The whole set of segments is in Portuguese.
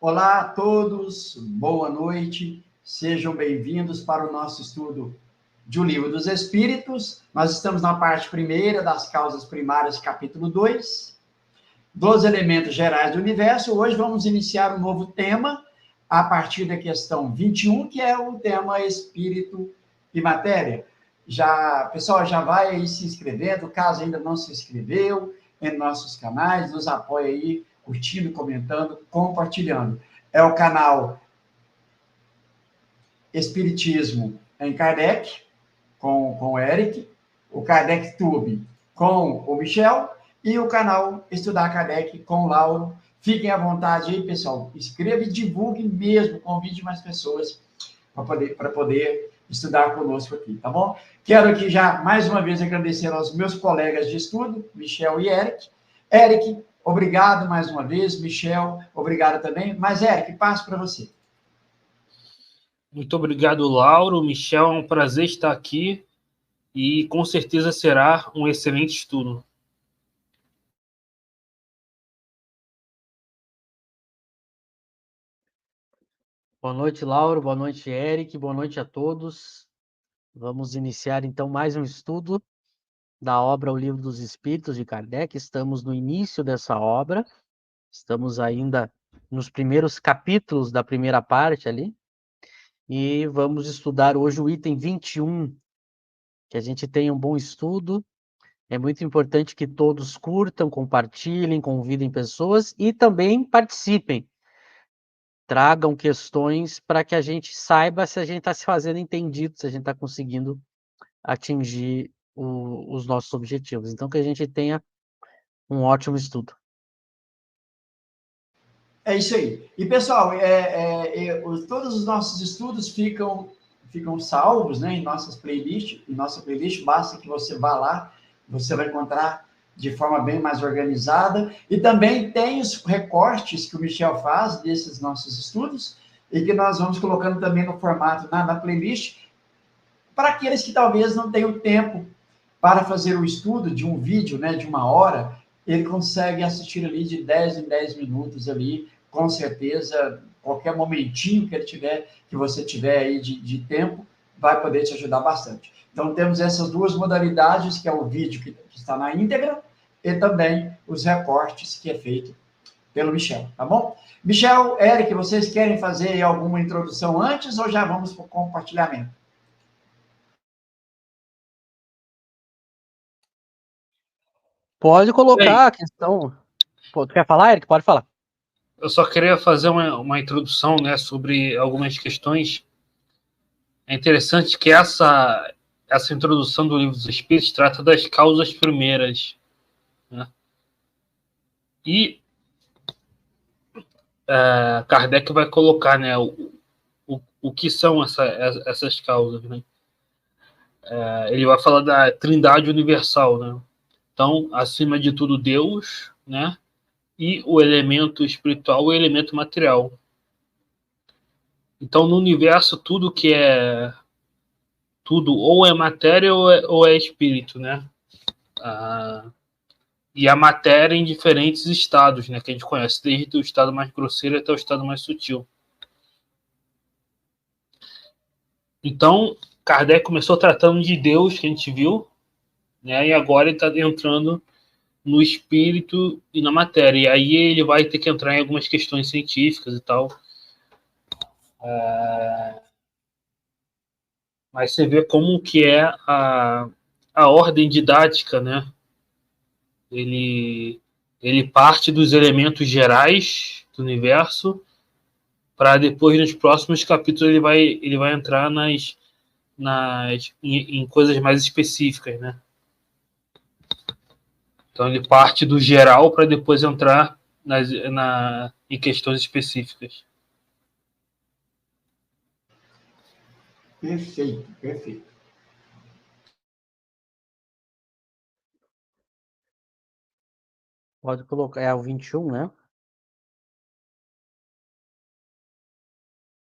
Olá a todos, boa noite, sejam bem-vindos para o nosso estudo de O Livro dos Espíritos. Nós estamos na parte primeira das causas primárias, capítulo 2, dos elementos gerais do universo. Hoje vamos iniciar um novo tema, a partir da questão 21, que é o tema Espírito e Matéria. Pessoal, já vai aí se inscrevendo, caso ainda não se inscreveu, em nossos canais, nos apoia aí, curtindo, comentando, compartilhando. É o canal Espiritismo em Kardec, com o Eric, o Kardec Tube com o Michel, e o canal Estudar Kardec com o Lauro. Fiquem à vontade aí, pessoal. Escreva e divulgue mesmo, convide mais pessoas para poder estudar conosco aqui, tá bom? Quero aqui já, mais uma vez, agradecer aos meus colegas de estudo, Michel e Eric. Eric, obrigado mais uma vez. Michel, obrigado também. Mas, Eric, passo para você. Muito obrigado, Lauro. Michel, é um prazer estar aqui e com certeza será um excelente estudo. Boa noite, Lauro. Boa noite, Eric. Boa noite a todos. Vamos iniciar, então, mais um estudo da obra O Livro dos Espíritos, de Kardec. Estamos no início dessa obra. Estamos ainda nos primeiros capítulos da primeira parte ali. E vamos estudar hoje o item 21. Que a gente tenha um bom estudo. É muito importante que todos curtam, compartilhem, convidem pessoas e também participem. Tragam questões para que a gente saiba se a gente está se fazendo entendido, se a gente está conseguindo atingir os nossos objetivos. Então, que a gente tenha um ótimo estudo. É isso aí. E, pessoal, todos os nossos estudos ficam salvos, né, em nossa playlist. Basta que você vá lá, você vai encontrar de forma bem mais organizada. E também tem os recortes que o Michel faz desses nossos estudos e que nós vamos colocando também no formato na playlist para aqueles que talvez não tenham tempo para fazer o estudo de um vídeo, né, de 1 hora. Ele consegue assistir ali de 10 em 10 minutos ali, com certeza, qualquer momentinho que você tiver aí de tempo, vai poder te ajudar bastante. Então, temos essas duas modalidades, que é o vídeo que está na íntegra, e também os recortes, que é feito pelo Michel, tá bom? Michel, Eric, vocês querem fazer alguma introdução antes ou já vamos para o compartilhamento? Pode colocar a questão. Quer falar, Eric? Pode falar. Eu só queria fazer uma introdução, né, sobre algumas questões. É interessante que essa introdução do Livro dos Espíritos trata das causas primeiras, né? E Kardec vai colocar, né, o que são essas causas, né? Ele vai falar da Trindade Universal, né? Então, acima de tudo, Deus, né? E o elemento espiritual e o elemento material. Então, no universo, tudo que é... Tudo ou é matéria ou é espírito, né? E a matéria em diferentes estados, né? Que a gente conhece, desde o estado mais grosseiro até o estado mais sutil. Então, Kardec começou tratando de Deus, que a gente viu, né? E agora ele está entrando no espírito e na matéria. E aí ele vai ter que entrar em algumas questões científicas e tal. Mas você vê como que é a ordem didática, né? Ele parte dos elementos gerais do universo para depois, nos próximos capítulos, ele vai entrar em coisas mais específicas, né? Então ele parte do geral para depois entrar em questões específicas. Perfeito, perfeito. Pode colocar. É o 21, né?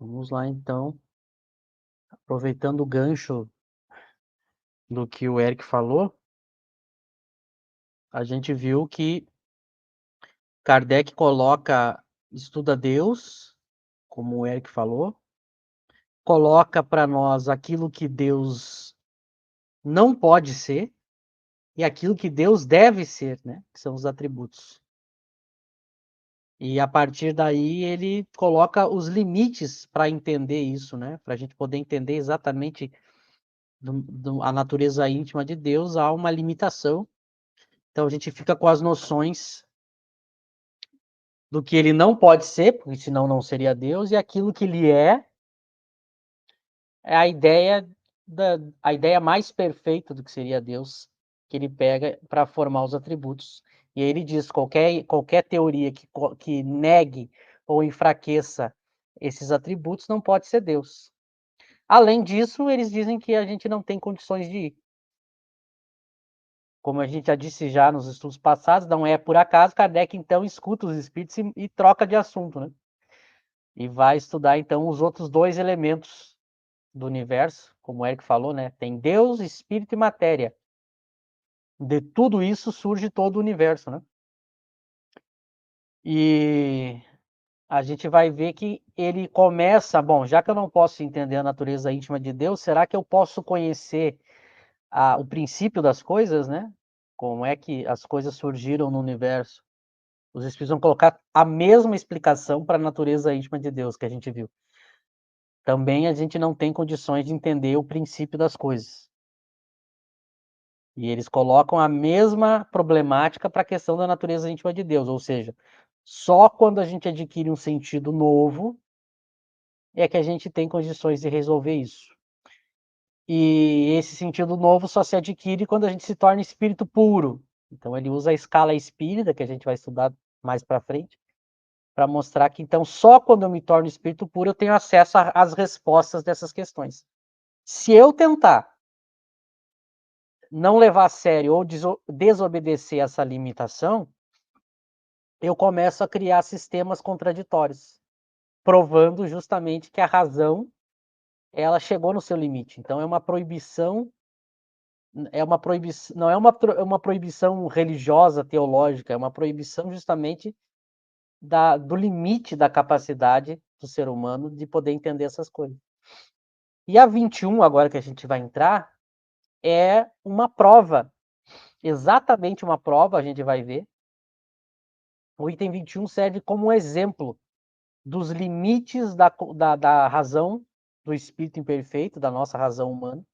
Vamos lá, então. Aproveitando o gancho do que o Eric falou, a gente viu que Kardec coloca estuda Deus, como o Eric falou, coloca para nós aquilo que Deus não pode ser e aquilo que Deus deve ser, né? Que são os atributos. E a partir daí ele coloca os limites para entender isso, né? Para a gente poder entender exatamente a natureza íntima de Deus, há uma limitação. Então a gente fica com as noções do que ele não pode ser, porque senão não seria Deus, e aquilo que ele é a ideia a ideia mais perfeita do que seria Deus, que ele pega para formar os atributos. E aí ele diz, qualquer teoria que negue ou enfraqueça esses atributos não pode ser Deus. Além disso, eles dizem que a gente não tem condições de ir. Como a gente já disse já nos estudos passados, não é por acaso, Kardec então escuta os espíritos e troca de assunto, né? E vai estudar então os outros dois elementos do universo, como o Eric falou, né? Tem Deus, espírito e matéria. De tudo isso surge todo o universo, né? E a gente vai ver que ele começa, bom, já que eu não posso entender a natureza íntima de Deus, será que eu posso conhecer o princípio das coisas, né? Como é que as coisas surgiram no universo? Os espíritos vão colocar a mesma explicação para a natureza íntima de Deus que a gente viu. Também a gente não tem condições de entender o princípio das coisas. E eles colocam a mesma problemática para a questão da natureza íntima de Deus, ou seja, só quando a gente adquire um sentido novo é que a gente tem condições de resolver isso. E esse sentido novo só se adquire quando a gente se torna espírito puro. Então ele usa a escala espírita, que a gente vai estudar mais para frente, para mostrar que então só quando eu me torno espírito puro eu tenho acesso às respostas dessas questões. Se eu tentar não levar a sério ou desobedecer essa limitação, eu começo a criar sistemas contraditórios, provando justamente que a razão ela chegou no seu limite. Então é uma proibição, não é uma proibição religiosa, teológica, é uma proibição justamente do limite da capacidade do ser humano de poder entender essas coisas. E a 21, agora que a gente vai entrar, é uma prova, exatamente uma prova, a gente vai ver. O item 21 serve como um exemplo dos limites da razão do espírito imperfeito, da nossa razão humana,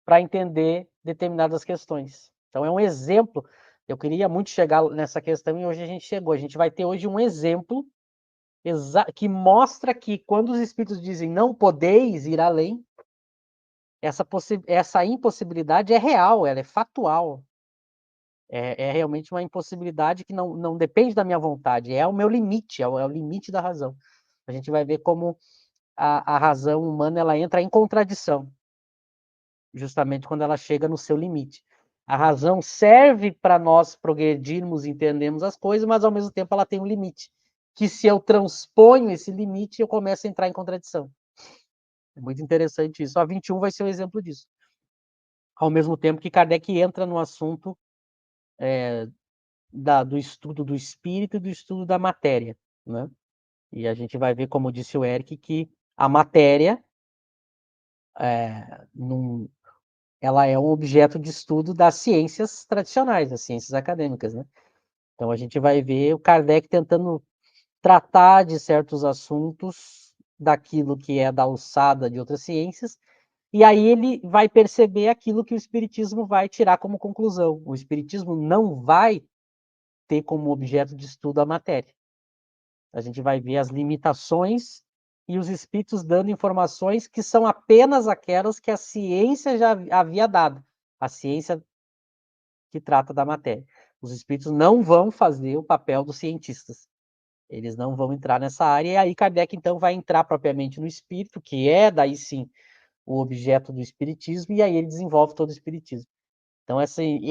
para entender determinadas questões. Então é um exemplo. Eu queria muito chegar nessa questão e hoje a gente chegou. A gente vai ter hoje um exemplo que mostra que quando os espíritos dizem não podeis ir além, essa impossibilidade é real, ela é factual. É realmente uma impossibilidade que não depende da minha vontade, é o meu limite, é o limite da razão. A gente vai ver como a razão humana ela entra em contradição, justamente quando ela chega no seu limite. A razão serve para nós progredirmos, entendermos as coisas, mas ao mesmo tempo ela tem um limite, que se eu transponho esse limite, eu começo a entrar em contradição. É muito interessante isso. A 21 vai ser um exemplo disso. Ao mesmo tempo que Kardec entra no assunto do estudo do espírito e do estudo da matéria, né? E a gente vai ver, como disse o Eric, que a matéria ela é um objeto de estudo das ciências tradicionais, das ciências acadêmicas, né? Então a gente vai ver o Kardec tentando tratar de certos assuntos daquilo que é da alçada de outras ciências, e aí ele vai perceber aquilo que o Espiritismo vai tirar como conclusão. O Espiritismo não vai ter como objeto de estudo a matéria. A gente vai ver as limitações e os espíritos dando informações que são apenas aquelas que a ciência já havia dado. A ciência que trata da matéria. Os espíritos não vão fazer o papel dos cientistas. Eles não vão entrar nessa área, e aí Kardec, então, vai entrar propriamente no espírito, que é, daí sim, o objeto do espiritismo, e aí ele desenvolve todo o espiritismo. Então, esse